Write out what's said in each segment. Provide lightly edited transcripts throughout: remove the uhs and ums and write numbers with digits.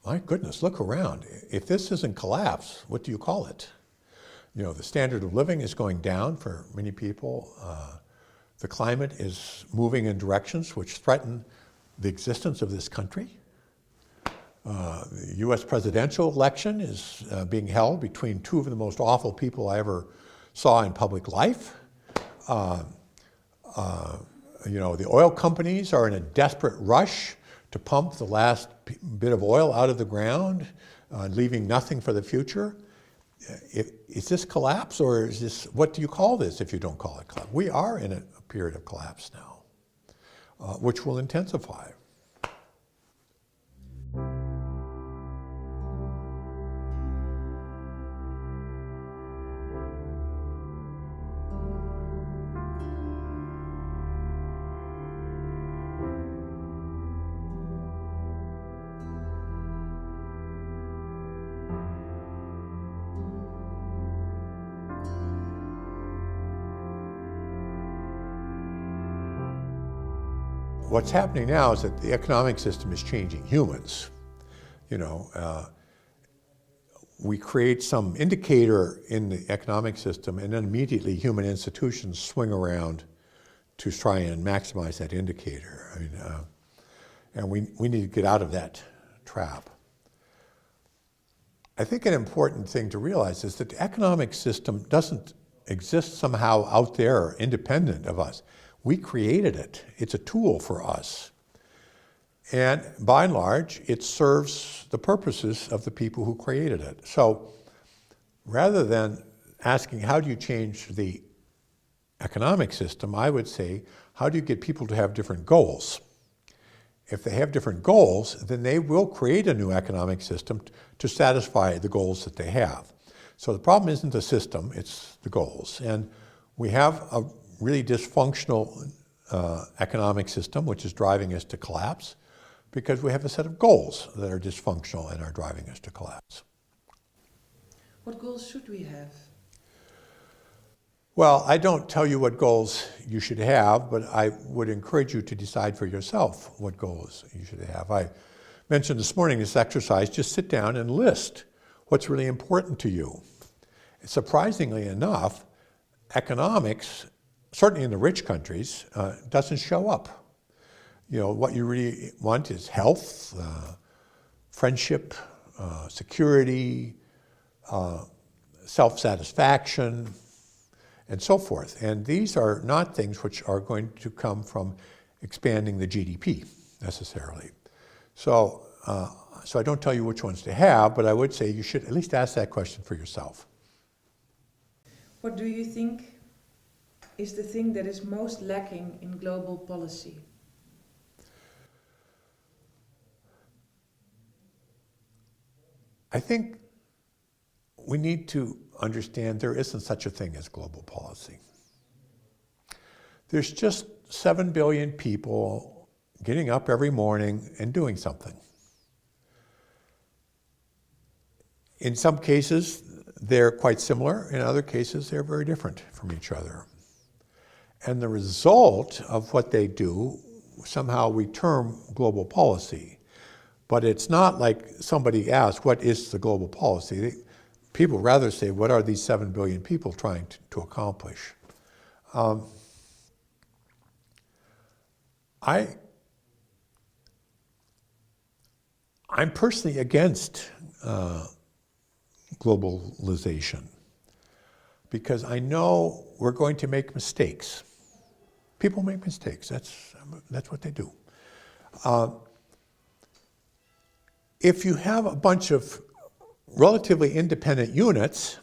my goodness, look around. If this isn't collapse, what do you call it? You know, the standard of living is going down for many people. The climate is moving in directions which threaten the existence of this country. The US presidential election is being held between two of the most awful people I ever saw in public life. You know, the oil companies are in a desperate rush to pump the last bit of oil out of the ground, leaving nothing for the future. Is this collapse, or is this, what do you call this if you don't call it collapse? We are in a period of collapse now, which will intensify. What's happening now is that the economic system is changing humans. You know, we create some indicator in the economic system, and then immediately human institutions swing around to try and maximize that indicator. I mean, and we need to get out of that trap. I think an important thing to realize is that the economic system doesn't exist somehow out there independent of us. We created it. It's a tool for us. And by and large, it serves the purposes of the people who created it. So rather than asking how do you change the economic system, I would say, how do you get people to have different goals? If they have different goals, then they will create a new economic system to satisfy the goals that they have. So the problem isn't the system, it's the goals. And we have a really dysfunctional economic system, which is driving us to collapse, because we have a set of goals that are dysfunctional and are driving us to collapse. What goals should we have? Well, I don't tell you what goals you should have, but I would encourage you to decide for yourself what goals you should have. I mentioned this morning this exercise, just sit down and list what's really important to you. Surprisingly enough, economics, certainly in the rich countries, doesn't show up. You know, what you really want is health, friendship, security, self-satisfaction, and so forth. And these are not things which are going to come from expanding the GDP necessarily. So, so I don't tell you which ones to have, but I would say you should at least ask that question for yourself. What do you think is the thing that is most lacking in global policy? I think we need to understand there isn't such a thing as global policy. There's just 7 billion people getting up every morning and doing something. In some cases, they're quite similar. In other cases, they're very different from each other. And the result of what they do, somehow we term global policy. But it's not like somebody asks, what is the global policy? People rather say, what are these 7 billion people trying to accomplish? I'm personally against globalization because I know we're going to make mistakes. People make mistakes, that's what they do. If you have a bunch of relatively independent units,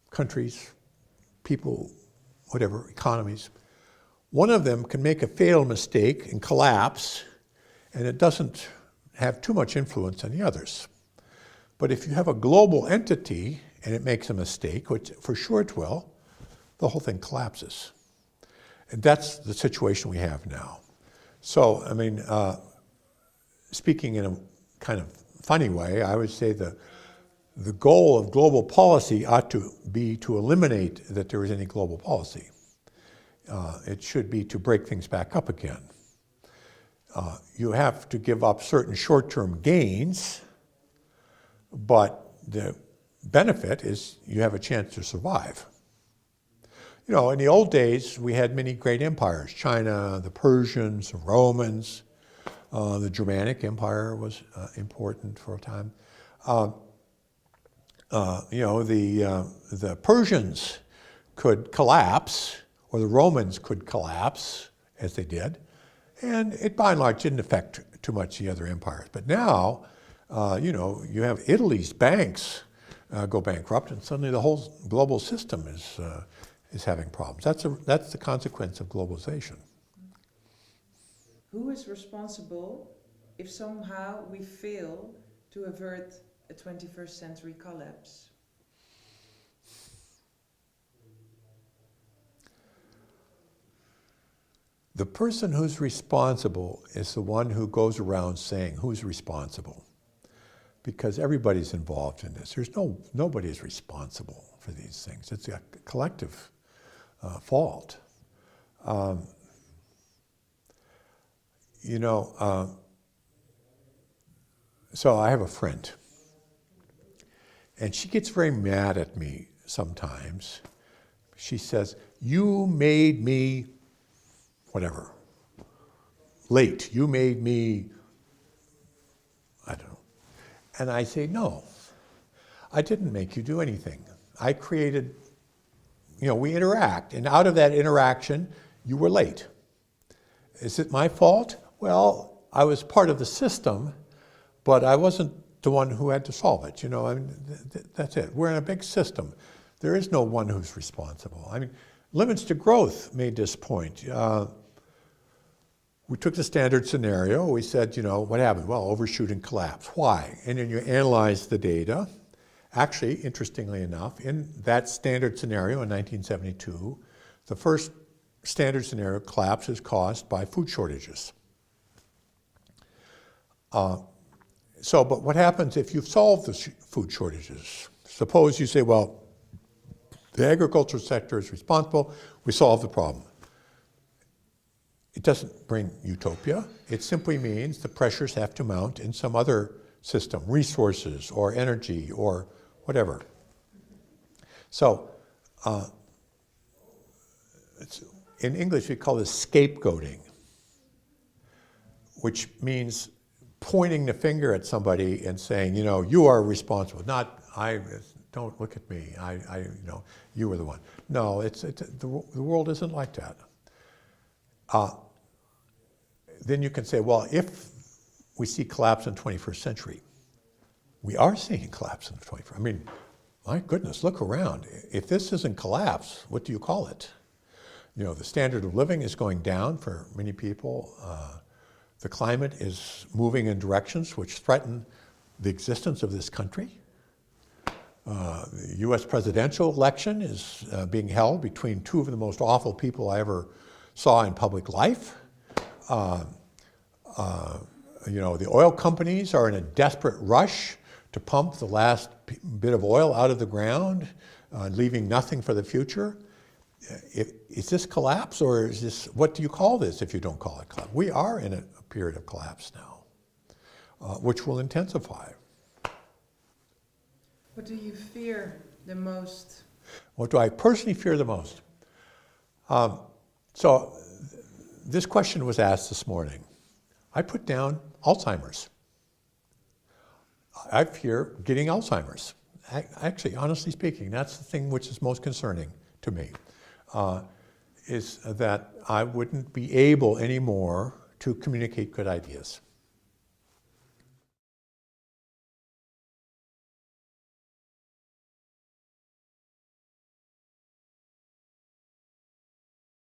countries, people, whatever, economies, one of them can make a fatal mistake and collapse, and it doesn't have too much influence on the others. But if you have a global entity and it makes a mistake, which for sure it will, the whole thing collapses. And that's the situation we have now. So, I mean, speaking in a kind of funny way, I would say the goal of global policy ought to be to eliminate that there is any global policy. It should be to break things back up again. You have to give up certain short-term gains, but the benefit is you have a chance to survive. You know, in the old days, we had many great empires: China, the Persians, the Romans, the Germanic Empire was important for a time. You know, the Persians could collapse, or the Romans could collapse, as they did, and it by and large didn't affect too much the other empires. But now, you know, you have Italy's banks go bankrupt, and suddenly the whole global system is having problems. That's the consequence of globalization. Who is responsible if somehow we fail to avert a 21st century collapse? The person who's responsible is the one who goes around saying who's responsible, because everybody's involved in this. Nobody is responsible for these things. It's a collective fault. You know, so I have a friend, and she gets very mad at me sometimes. She says, "You made me whatever, late. You made me, I don't know." And I say, "No, I didn't make you do anything. I created, you know, we interact, and out of that interaction, you were late. Is it my fault? Well, I was part of the system, but I wasn't the one who had to solve it. You know, I mean, that's it. We're in a big system. There is no one who's responsible. I mean, limits to growth made this point. We took the standard scenario. We said, you know, what happened? Well, overshoot and collapse. Why? And then you analyze the data. Actually, interestingly enough, in that standard scenario in 1972, the first standard scenario collapse is caused by food shortages. But what happens if you've solved the food shortages? Suppose you say, well, the agriculture sector is responsible, we solve the problem. It doesn't bring utopia. It simply means the pressures have to mount in some other system, resources or energy or whatever. So in English we call this scapegoating, which means pointing the finger at somebody and saying, you know, you are responsible, not I. Don't look at me. You know, you were the one. No, the world isn't like that. Then you can say, well, if we see collapse in the 21st century, we are seeing collapse in the 21st. I mean, my goodness, look around. If this isn't collapse, what do you call it? You know, the standard of living is going down for many people. The climate is moving in directions which threaten the existence of this country. The U.S. presidential election is being held between two of the most awful people I ever saw in public life. You know, the oil companies are in a desperate rush to pump the last bit of oil out of the ground, leaving nothing for the future. Is this collapse, or is this, what do you call this if you don't call it collapse? We are in a period of collapse now, which will intensify. What do you fear the most? What do I personally fear the most? So this question was asked this morning. I put down Alzheimer's. I fear getting Alzheimer's. Actually, honestly speaking, that's the thing which is most concerning to me, is that I wouldn't be able anymore to communicate good ideas.